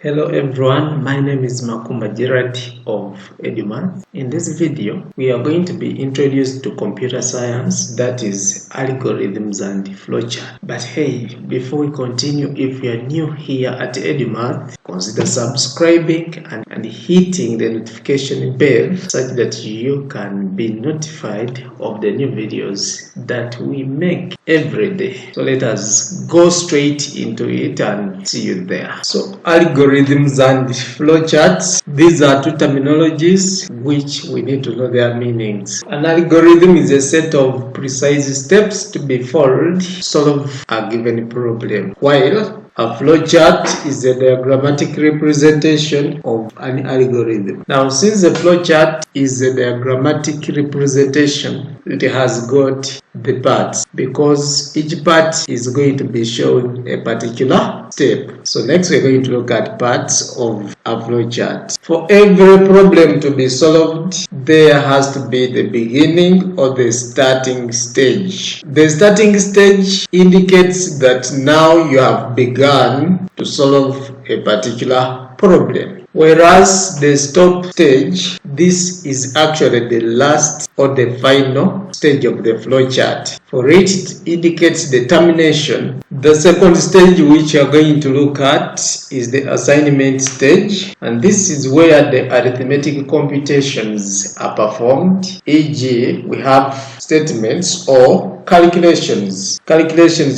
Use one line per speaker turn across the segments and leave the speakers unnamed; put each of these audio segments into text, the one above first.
Hello everyone, my name is Makumba Gerard of EduMath. In this video, we are going to be introduced to computer science, that is algorithms and flowchart. But hey, before we continue, if you are new here at EduMath, consider subscribing and hitting the notification bell such that you can be notified of the new videos that we make every day. So let us go straight into it and see you there. So algorithms and flowcharts, these are two terminologies which we need to know their meanings. An algorithm is a set of precise steps to be followed to solve a given problem, while a flowchart is a diagrammatic representation of an algorithm. Now, since the flowchart is a diagrammatic representation, it has got the parts because each part is going to be showing a particular step. So next we're going to look at parts of a flowchart. For every problem to be solved, there has to be the beginning or the starting stage. The starting stage indicates that now you have begun to solve a particular problem. Whereas the stop stage, this is actually the last or the final stage of the flowchart. For it indicates the termination. The second stage which you are going to look at is the assignment stage, and this is where the arithmetic computations are performed, e.g. we have statements or calculations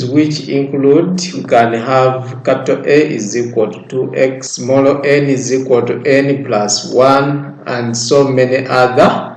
which include, we can have capital A is equal to 2x, small n is equal to n plus 1, and so many other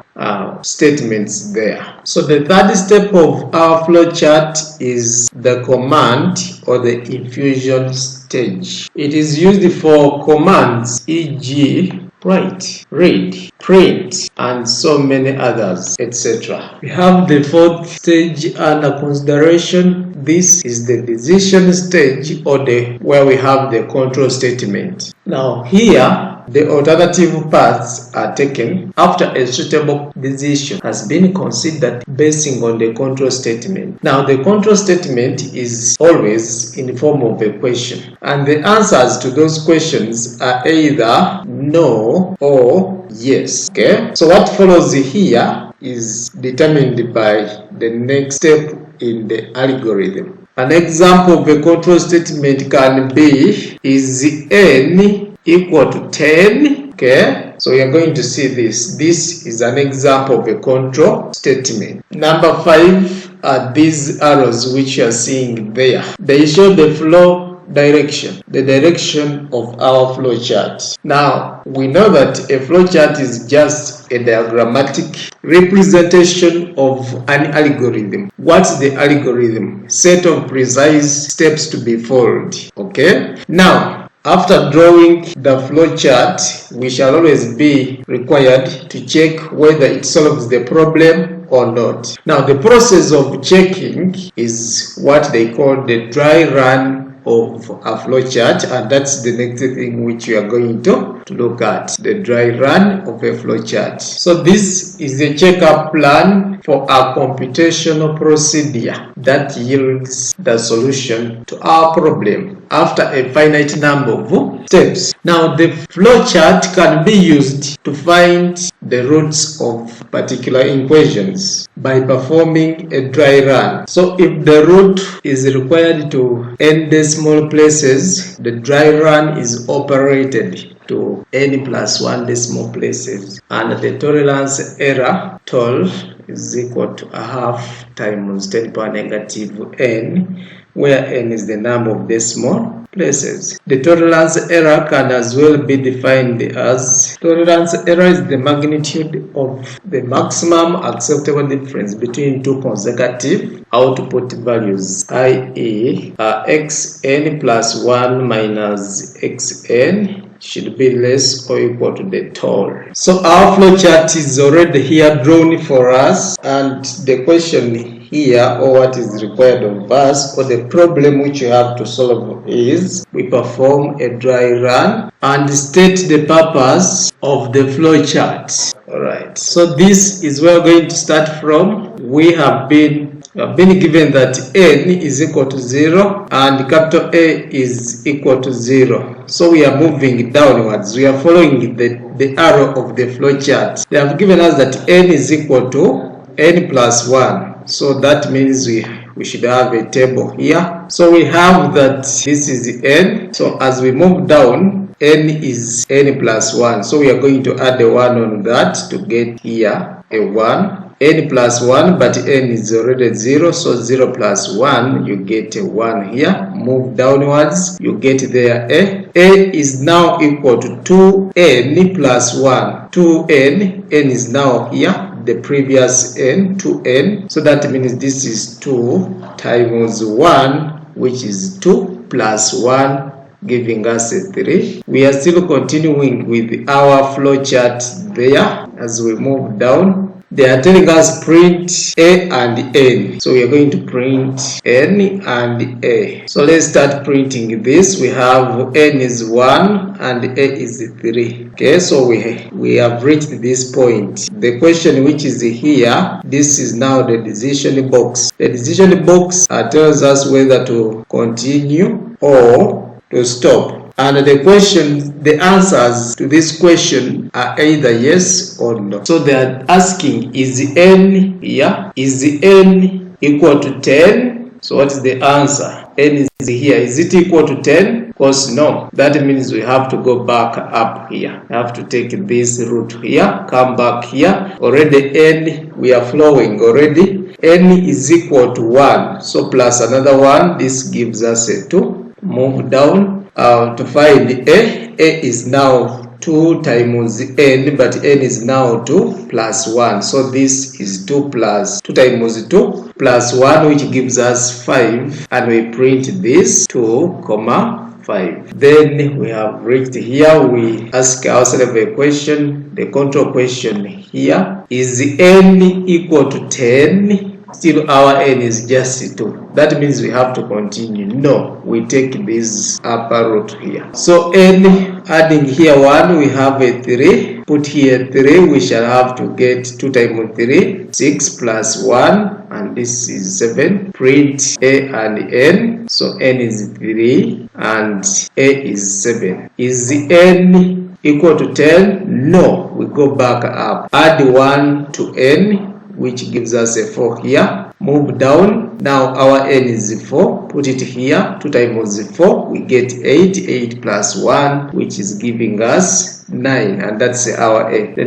statements there. So the third step of our flowchart is the command or the infusion stage. It is used for commands, e.g. write, read, print, and so many others, etc. We have the fourth stage under consideration. This is the decision stage, or where we have the control statement. Now here, the alternative paths are taken after a suitable decision has been considered basing on the control statement. Now the control statement is always in the form of a question, and the answers to those questions are either no or yes. Okay, so what follows here is determined by the next step in the algorithm. An example of a control statement can be, is n equal to 10? Okay, so we are going to see this. This is an example of a control statement. Number 5 are these arrows which you are seeing there. They show the flow direction, the direction of our flowchart. Now, we know that a flowchart is just a diagrammatic representation of an algorithm. What's the algorithm? Set of precise steps to be followed. Okay? Now, after drawing the flowchart, we shall always be required to check whether it solves the problem or not. Now, the process of checking is what they call the dry run of a flowchart, and that's the next thing which we are going to look at, the dry run of a flowchart. So this is a checkup plan for a computational procedure that yields the solution to our problem after a finite number of steps. Now the flowchart can be used to find the roots of particular equations by performing a dry run. So if the root is required to n decimal places, the dry run is operated to n plus 1 decimal places, and the tolerance error, TOL, is equal to a half times 10 power negative n, where n is the number of decimal places. The tolerance error can as well be defined as, tolerance error is the magnitude of the maximum acceptable difference between two consecutive output values, i.e. xn plus 1 minus xn should be less or equal to the TOL. So our flowchart is already here drawn for us, and the question here, or what is required of us, or the problem which you have to solve, is we perform a dry run and state the purpose of the flowchart. Alright, so this is where we're going to start from. We have been We have been given that n is equal to 0 and capital A is equal to 0. So we are moving downwards. We are following the arrow of the flow chart. They have given us that n is equal to n plus 1. So that means we should have a table here. So we have that this is n. So as we move down, n is n plus 1. So we are going to add a 1 on that to get here a 1. N plus 1, but n is already 0, so 0 plus 1, you get a 1 here. Move downwards, you get there a. A is now equal to 2n plus 1. 2n, n is now here, the previous n, 2n. So that means this is 2 times 1, which is 2 plus 1, giving us a 3. We are still continuing with our flow chart there as we move down. They are telling us print A and N. So we are going to print N and A. So let's start printing this. We have N is 1 and A is 3. Okay, so we have reached this point. The question which is here, this is now the decision box. The decision box tells us whether to continue or to stop. And the answers to this question are either yes or no. So they are asking, is n here? Is n equal to 10? So what is the answer? N is here. Is it equal to 10? Of course, no. That means we have to go back up here. We have to take this route here, come back here. Already n, we are flowing already. N is equal to 1. So plus another 1, this gives us a 2. Move down. To find A is now 2 times n, but n is now 2 plus 1. So this is 2 plus 2 times 2 plus 1, which gives us 5. And we print this 2, 5. Then we have reached here. We ask ourselves a question, the control question here. Is n equal to 10? Still our n is just 2. That means we have to continue. No, we take this upper route here. So n, adding here 1, we have a 3. Put here 3, we shall have to get 2 times 3, 6 plus 1, and this is 7. Print A and n. So n is 3 and A is 7. Is n equal to 10? No, we go back up. Add 1 to n, which gives us a 4 here. Move down. Now our n is 4. Put it here. 2 times 4, we get 8. 8 plus 1, which is giving us 9. And that's our a. The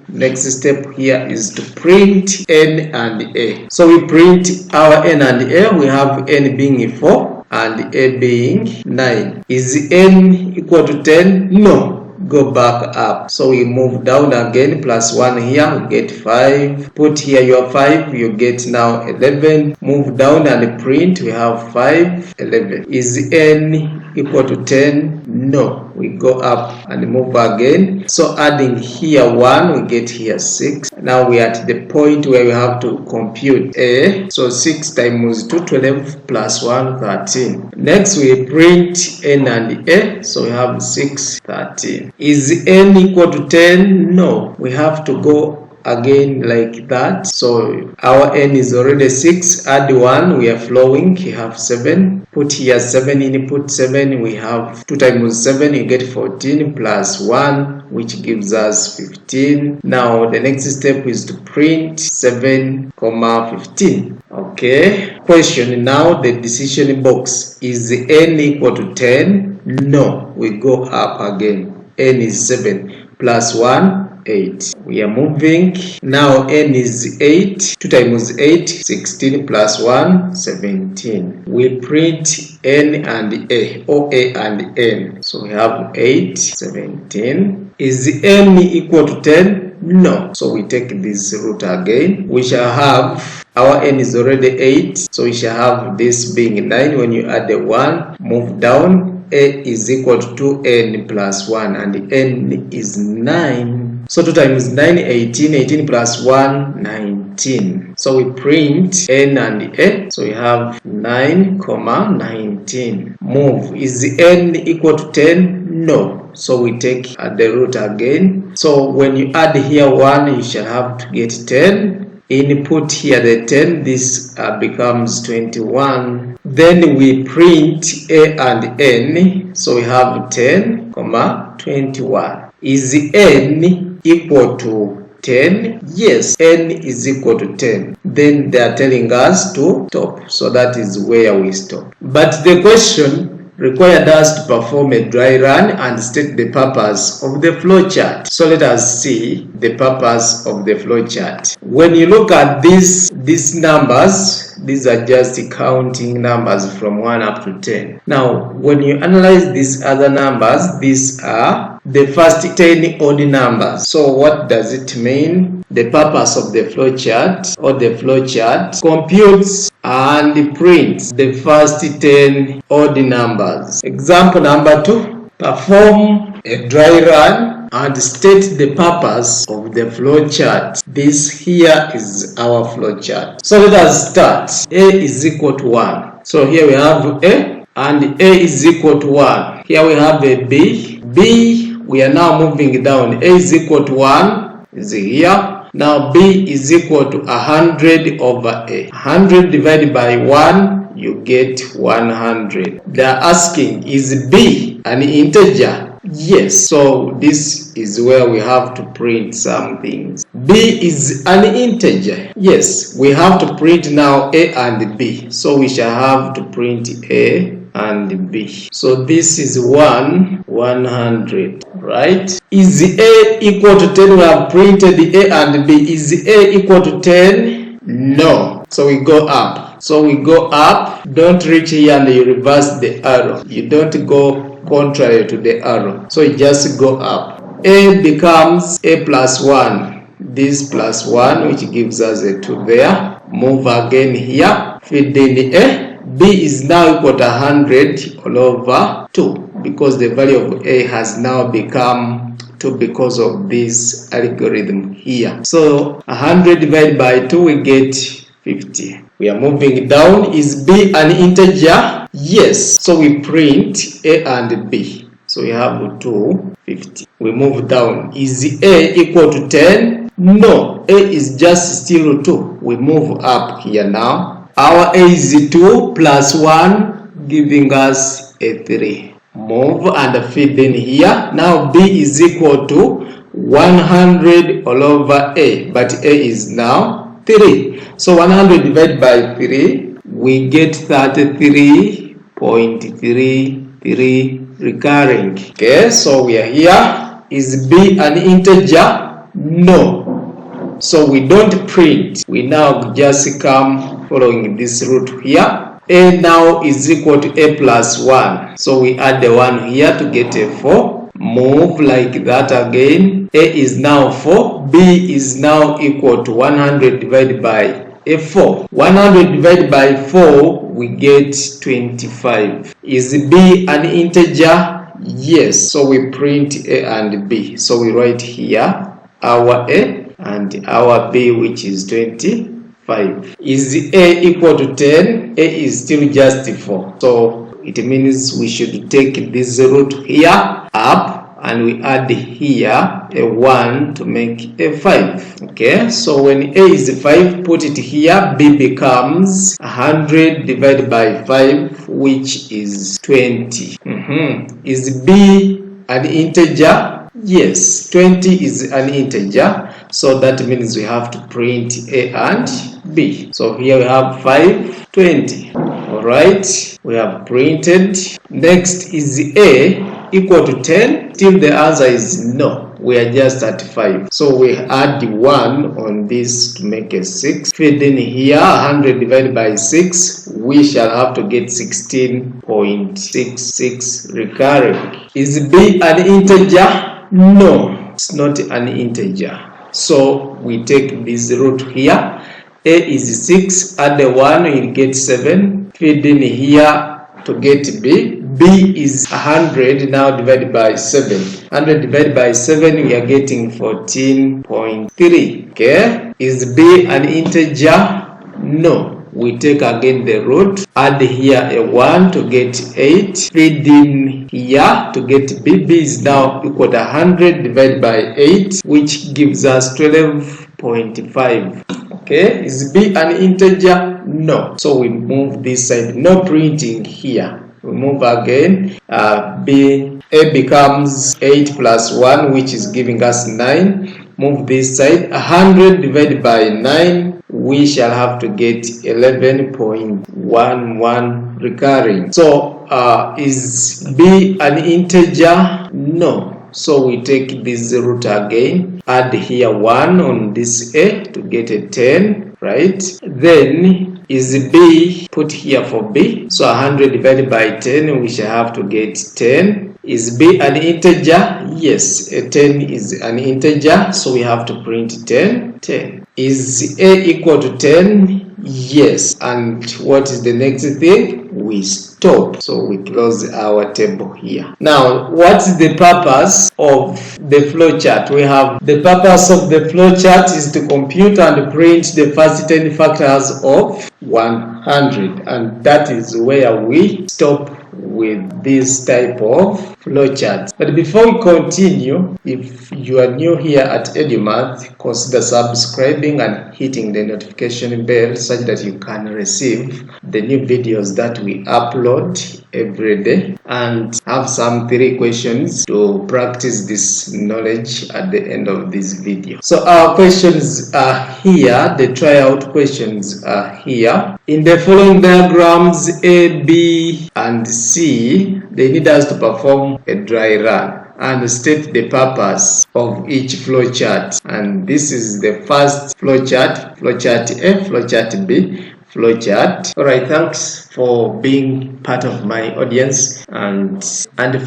next step here is to print n and a. So we print our n and a. We have n being 4 and a being 9. Is n equal to 10? No. Go back up. So we move down again, plus 1 here, we get 5. Put here your 5, you get now 11. Move down and print, we have 5, 11. Is n equal to 10? No. We go up and move again. So adding here 1, we get here 6. Now we are at the point where we have to compute a. So 6 times 2, 12, plus 1, 13. Next we print n and a. So we have 6, 13. Is n equal to 10? No. We have to go again like that. So our n is already 6. Add 1, we are flowing. We have 7. Put here 7 in. Put 7. We have 2 times 7. You get 14 plus 1, which gives us 15. Now the next step is to print 7, 15. Okay. Question now, the decision box. Is n equal to 10? No. We go up again. N is 7 plus 1, 8. We are moving. Now n is 8. 2 times 8, 16 plus 1, 17. We print n and a, or a and n. So we have 8, 17. Is n equal to 10? No. So we take this route again. We shall have, our n is already 8. So we shall have this being 9. When you add the 1, move down. A is equal to 2n plus 1 and n is 9. So 2 times 9, 18. 18 plus 1, 19. So we print n and a. So we have 9, 19. Move. Is n equal to 10? No. So we take the route again. So when you add here 1, you shall have to get 10. input here the 10, this becomes 21. Then we print a and n, so we have 10, 21. Is n equal to 10? Yes, n is equal to 10. Then they are telling us to stop, so that is where we stop. But the question required us to perform a dry run and state the purpose of the flowchart. So let us see the purpose of the flowchart. When you look at these numbers, these are just counting numbers from 1 up to 10. Now, when you analyze these other numbers, these are the first 10 odd numbers. So what does it mean? The purpose of the flowchart or the flowchart computes and prints the first 10 odd numbers. Example number 2, perform a dry run and state the purpose of the flowchart. This here is our flowchart. So let us start. A is equal to 1. So here we have A, and A is equal to 1. Here we have a B. B, we are now moving down. A is equal to 1 is here. Now B is equal to 100 over A. 100 divided by 1, you get 100. They are asking, is B an integer? Yes, so this is where we have to print some things. B is an integer. Yes, we have to print now A and B. So we shall have to print A and B. So this is 100, right? Is A equal to 10? We have printed A and B. Is A equal to 10? No. So we go up. So we go up. Don't reach here and you reverse the arrow. You don't go contrary to the arrow. So you just go up. A becomes A plus 1. This plus 1, which gives us a 2 there. Move again here. Feed in A. B is now equal to 100 all over 2 because the value of A has now become 2 because of this algorithm here. So 100 divided by 2, we get 50. We are moving down. Is B an integer? Yes. So we print A and B. So we have 250. We move down. Is A equal to 10? No. A is just still 2. We move up here now. Our A is 2 plus 1 giving us a 3. Move and feed in here. Now B is equal to 100 all over A, but A is now 3. So 100 divided by 3, we get 33.33 recurring. Okay, so we are here. Is B an integer? No. So we don't print. We now just come following this route here. A now is equal to A plus 1. So we add the 1 here to get a 4. Move like that again. A is now 4. B is now equal to 100 divided by a 4. 100 divided by 4, we get 25. Is B an integer? Yes. So we print A and B. So we write here our A and our B, which is 25. Is A equal to 10? A is still just 4. So it means we should take this route here up and we add here a 1 to make a 5. Okay, so when A is 5, put it here. B becomes 100 divided by 5, which is 20. Is B an integer? Yes, 20 is an integer. So that means we have to print A and B. So here we have 5, 20. Alright, we have printed. Next, is A equal to 10? Still the answer is no. We are just at 5. So we add 1 on this to make a 6. Feed in here 100 divided by 6. We shall have to get 16.66 recurring. Is B an integer? No, it's not an integer. So we take this route here. A is 6, add the 1, you'll get 7. Feed in here to get B. B is 100 now divided by 7. 100 divided by 7, we are getting 14.3. Okay, is B an integer? No. We take again the root, add here a 1 to get 8, feed in here to get B. B is now equal to 100 divided by 8, which gives us 12.5. Okay, is B an integer? No. So we move this side, no printing here. We move again. A becomes 8 plus 1, which is giving us 9. Move this side. 100 divided by 9, we shall have to get 11.11 recurring. So is B an integer? No. So we take this root again, add here 1 on this A to get a 10, right? Then is B, put here for B. So 100 divided by 10, we shall have to get 10. Is B an integer? Yes, a 10 is an integer, so we have to print 10. 10. Is A equal to 10? Yes. And what is the next thing? We stop. So we close our table here. Now, what's the purpose of the flowchart? We have the purpose of the flowchart is to compute and print the first 10 factors of 100, and that is where we stop with this type of flowchart. But before we continue, if you are new here at EduMath, consider subscribing and hitting the notification bell such that you can receive the new videos that we upload every day, and have some 3 questions to practice this knowledge at the end of this video. So our questions are here, the tryout questions are here. In the following diagrams A, B, and C, they need us to perform a dry run and state the purpose of each flowchart. And this is the first flowchart, flowchart A, flowchart B, flowchart. Alright, thanks for being part of my audience, and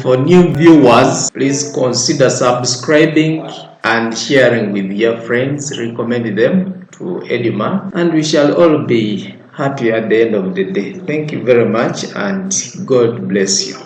for new viewers, please consider subscribing and sharing with your friends. Recommend them to EduMath, and we shall all be happy at the end of the day. Thank you very much, and God bless you.